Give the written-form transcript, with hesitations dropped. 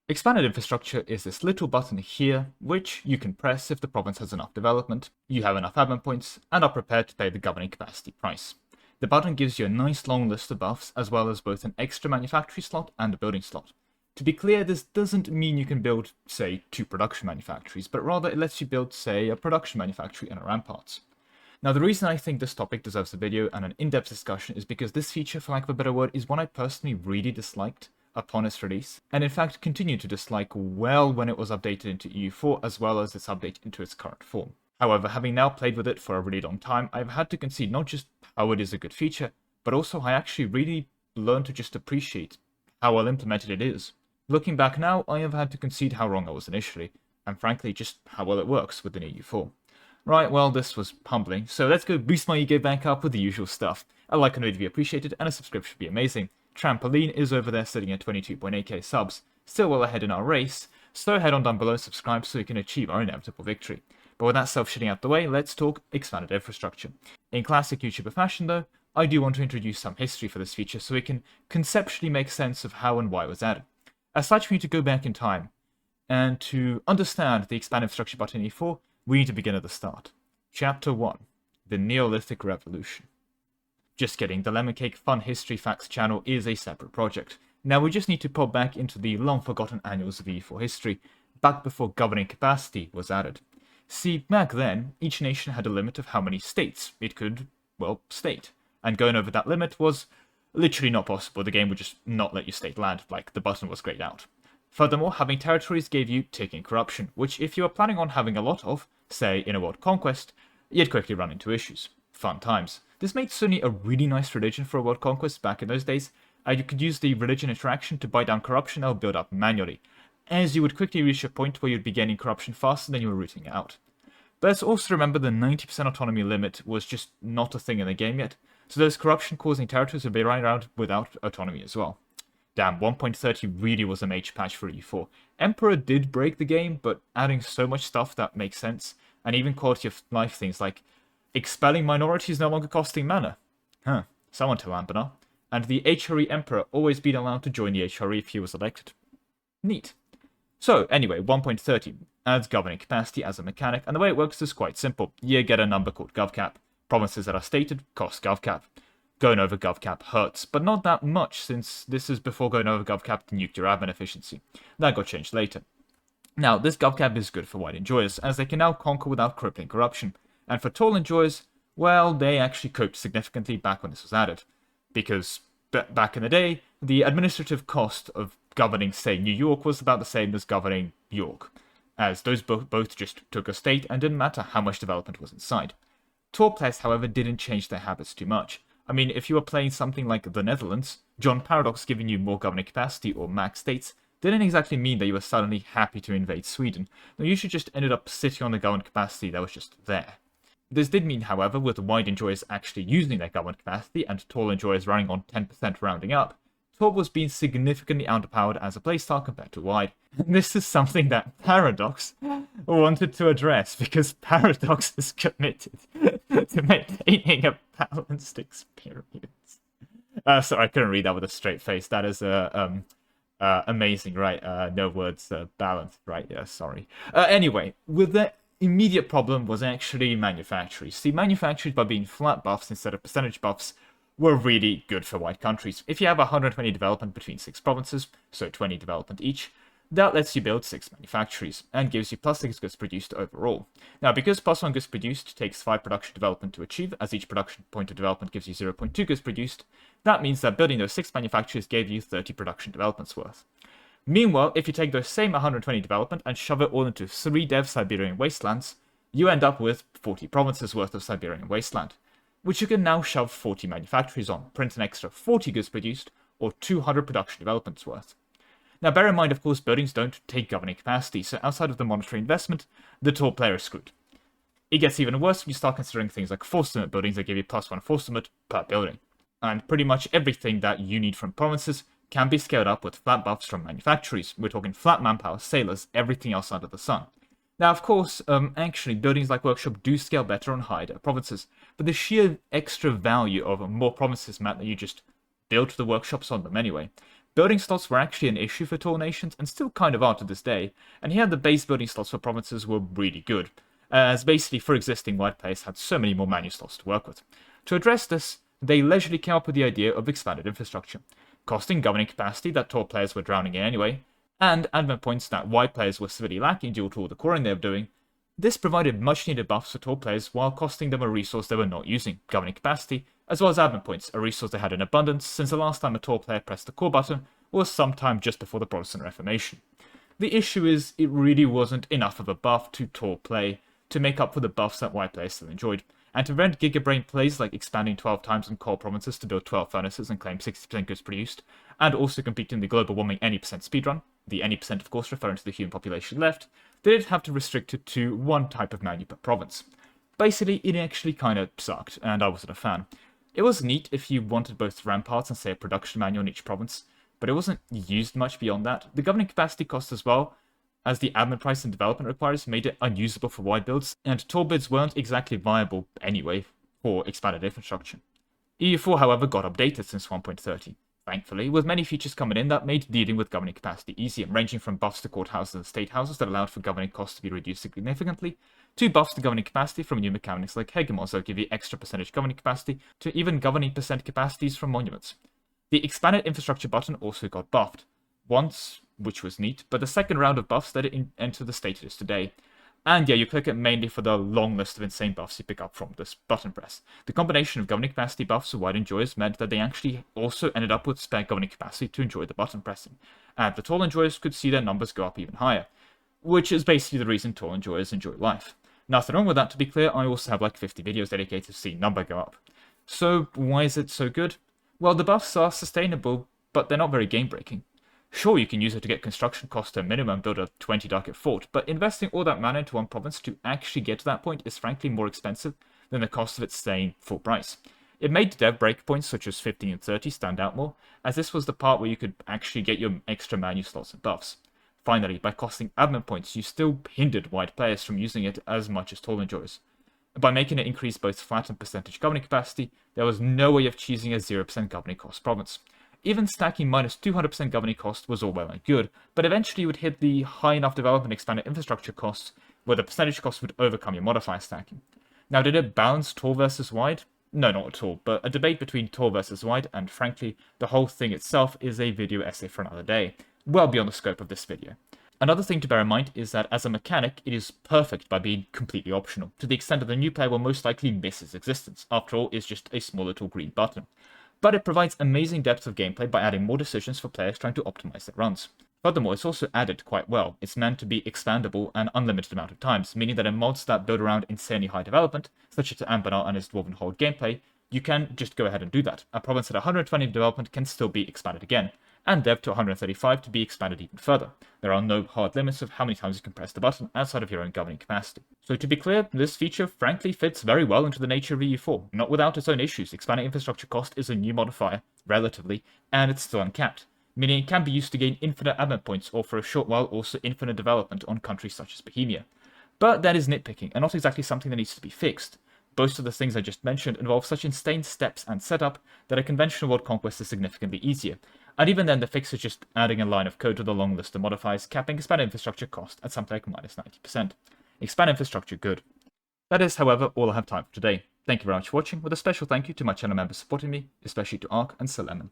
Expanded infrastructure is this little button here, which you can press if the province has enough development, you have enough admin points, and are prepared to pay the governing capacity price. The button gives you a nice long list of buffs, as well as both an extra manufactory slot and a building slot. To be clear, this doesn't mean you can build, say, 2 production manufactories, but rather it lets you build, say, a production manufactory and a ramparts. Now, the reason I think this topic deserves a video and an in-depth discussion is because this feature, for lack of a better word, is one I personally really disliked upon its release, and in fact continued to dislike well when it was updated into EU4 as well as its update into its current form. However, having now played with it for a really long time, I've had to concede not just how it is a good feature, but also I actually really learned to just appreciate how well implemented it is. Looking back now, I have had to concede how wrong I was initially, and frankly just how well it works within EU4. Right, well, this was humbling, so let's go boost my ego back up with the usual stuff. A like and would be appreciated, and a subscription would be amazing. Trampoline is over there sitting at 22.8k subs, still well ahead in our race, so head on down below and subscribe so we can achieve our inevitable victory. But with that self-shitting out the way, let's talk expanded infrastructure. In classic YouTuber fashion though, I do want to introduce some history for this feature so we can conceptually make sense of how and why it was added. As such, we need to go back in time, and to understand the expanded infrastructure button in E4, we need to begin at the start. Chapter 1, the Neolithic Revolution. Just kidding, the Lemon Cake Fun History Facts channel is a separate project. Now we just need to pop back into the long-forgotten annals of E4 history, back before governing capacity was added. See, back then, each nation had a limit of how many states it could, well, state. And going over that limit was literally not possible. The game would just not let you state land, like the button was grayed out. Furthermore, having territories gave you ticking corruption, which if you were planning on having a lot of, say in a world conquest, you'd quickly run into issues. Fun times. This made Sunni a really nice religion for a world conquest back in those days, and you could use the religion interaction to buy down corruption or build up manually, as you would quickly reach a point where you'd be gaining corruption faster than you were rooting it out. But let's also remember the 90% autonomy limit was just not a thing in the game yet, so those corruption-causing territories would be running around without autonomy as well. Damn, 1.30 really was a major patch for E4. Emperor did break the game, but adding so much stuff that makes sense, and even quality of life things like expelling minorities no longer costing mana. Huh, someone tell Amberna. And the HRE Emperor always being allowed to join the HRE if he was elected. Neat. So, anyway, 1.30 adds governing capacity as a mechanic, and the way it works is quite simple. You get a number called GovCap. Provinces that are stated cost GovCap. Going over GovCap hurts, but not that much since this is before going over GovCap nuked your admin efficiency. That got changed later. Now, this GovCap is good for wide enjoyers, as they can now conquer without crippling corruption. And for tall enjoyers, well, they actually coped significantly back when this was added. Because back in the day, the administrative cost of governing, say, New York was about the same as governing York, as those both just took a state and didn't matter how much development was inside. Tall players, however, didn't change their habits too much. I mean, if you were playing something like the Netherlands, John Paradox giving you more governing capacity or max states didn't exactly mean that you were suddenly happy to invade Sweden. No, you just ended up sitting on the governing capacity that was just there. This did mean, however, with wide enjoyers actually using their governing capacity and tall enjoyers running on 10% rounding up, tall was being significantly underpowered as a playstyle compared to wide. And this is something that Paradox wanted to address, because Paradox is committed to maintaining a balanced experience. Sorry, I couldn't read that with a straight face. That is amazing, right? No words, balanced, right? Yeah, sorry. Anyway, with the immediate problem was actually manufactories. See, manufactories, by being flat buffs instead of percentage buffs, were really good for white countries. If you have 120 development between 6 provinces, so 20 development each, that lets you build 6 manufactories, and gives you plus 6 goods produced overall. Now, because plus 1 goods produced takes 5 production development to achieve, as each production point of development gives you 0.2 goods produced, that means that building those 6 manufactories gave you 30 production developments worth. Meanwhile, if you take those same 120 development and shove it all into 3 dev Siberian wastelands, you end up with 40 provinces worth of Siberian wasteland, which you can now shove 40 manufactories on, print an extra 40 goods produced, or 200 production developments worth. Now bear in mind, of course, buildings don't take governing capacity, so outside of the monetary investment, the tall player is screwed. It gets even worse when you start considering things like force limit buildings that give you plus 1 force limit per building. And pretty much everything that you need from provinces can be scaled up with flat buffs from manufactories. We're talking flat manpower, sailors, everything else under the sun. Now, of course, actually, buildings like Workshop do scale better on higher provinces, but the sheer extra value of more provinces meant that you just built the workshops on them anyway. Building slots were actually an issue for tall nations, and still kind of are to this day, and here the base building slots for provinces were really good, as basically for existing white players had so many more manual slots to work with. To address this, they leisurely came up with the idea of expanded infrastructure, costing governing capacity that tall players were drowning in anyway, and admin points that white players were severely lacking due to all the coring they were doing. This provided much needed buffs for tall players while costing them a resource they were not using, governing capacity, as well as admin points, a resource they had in abundance since the last time a tall player pressed the core button was sometime just before the Protestant Reformation. The issue is, it really wasn't enough of a buff to tall play to make up for the buffs that white players still enjoyed, and to prevent gigabrain plays like expanding 12 times on core provinces to build 12 furnaces and claim 60% goods produced, and also completing the global warming any percent speedrun, the any percent of course referring to the human population left, they did have to restrict it to one type of menu per province. Basically, it actually kinda sucked, and I wasn't a fan. It was neat if you wanted both ramparts and say a production manual in each province, but it wasn't used much beyond that. The governing capacity cost as well, as the admin price and development requires, made it unusable for wide builds, and tall builds weren't exactly viable anyway for expanded infrastructure. EU4, however, got updated since 1.30, thankfully, with many features coming in that made dealing with governing capacity easier, ranging from buffs to courthouses and state houses that allowed for governing costs to be reduced significantly, to buffs to governing capacity from new mechanics like hegemons that give you extra percentage governing capacity, to even governing percent capacities from monuments. The expanded infrastructure button also got buffed, once, which was neat, but the second round of buffs let it enter the state it is today. And yeah, you click it mainly for the long list of insane buffs you pick up from this button press. The combination of governing capacity buffs for wide enjoyers meant that they actually also ended up with spare governing capacity to enjoy the button pressing, and the tall enjoyers could see their numbers go up even higher, which is basically the reason tall enjoyers enjoy life. Nothing wrong with that, to be clear. I also have like 50 videos dedicated to seeing number go up. So why is it so good? Well, the buffs are sustainable, but they're not very game-breaking. Sure, you can use it to get construction cost to a minimum, build a 20 ducat fort, but investing all that mana into one province to actually get to that point is frankly more expensive than the cost of it staying full price. It made dev breakpoints such as 15 and 30 stand out more, as this was the part where you could actually get your extra menu slots and buffs. Finally, by costing admin points, you still hindered wide players from using it as much as tall enjoyers. By making it increase both flat and percentage governing capacity, there was no way of choosing a 0% governing cost province. Even stacking minus 200% governing cost was all well and good, but eventually you would hit the high enough development expanded infrastructure costs where the percentage cost would overcome your modifier stacking. Now, did it balance tall versus wide? No, not at all, but a debate between tall versus wide, and frankly, the whole thing itself is a video essay for another day, well beyond the scope of this video. Another thing to bear in mind is that as a mechanic, it is perfect by being completely optional, to the extent that the new player will most likely miss its existence. After all, it's just a small little green button. But it provides amazing depth of gameplay by adding more decisions for players trying to optimize their runs. Furthermore, it's also added quite well. It's meant to be expandable an unlimited amount of times, meaning that in mods that build around insanely high development, such as Ambanar and his Dwarven Hold gameplay, you can just go ahead and do that. A province at 120 development can still be expanded again, and dev to 135 to be expanded even further. There are no hard limits of how many times you can press the button outside of your own governing capacity. So to be clear, this feature frankly fits very well into the nature of EU4, not without its own issues. Expanding infrastructure cost is a new modifier, relatively, and it's still uncapped, meaning it can be used to gain infinite admin points or for a short while also infinite development on countries such as Bohemia. But that is nitpicking, and not exactly something that needs to be fixed. Most of the things I just mentioned involve such insane steps and setup that a conventional world conquest is significantly easier, and even then the fix is just adding a line of code to the long list of modifiers, capping expand infrastructure cost at something like minus 90%. Expand infrastructure good. That is, however, all I have time for today. Thank you very much for watching, with a special thank you to my channel members supporting me, especially to Ark and Sir Lemon.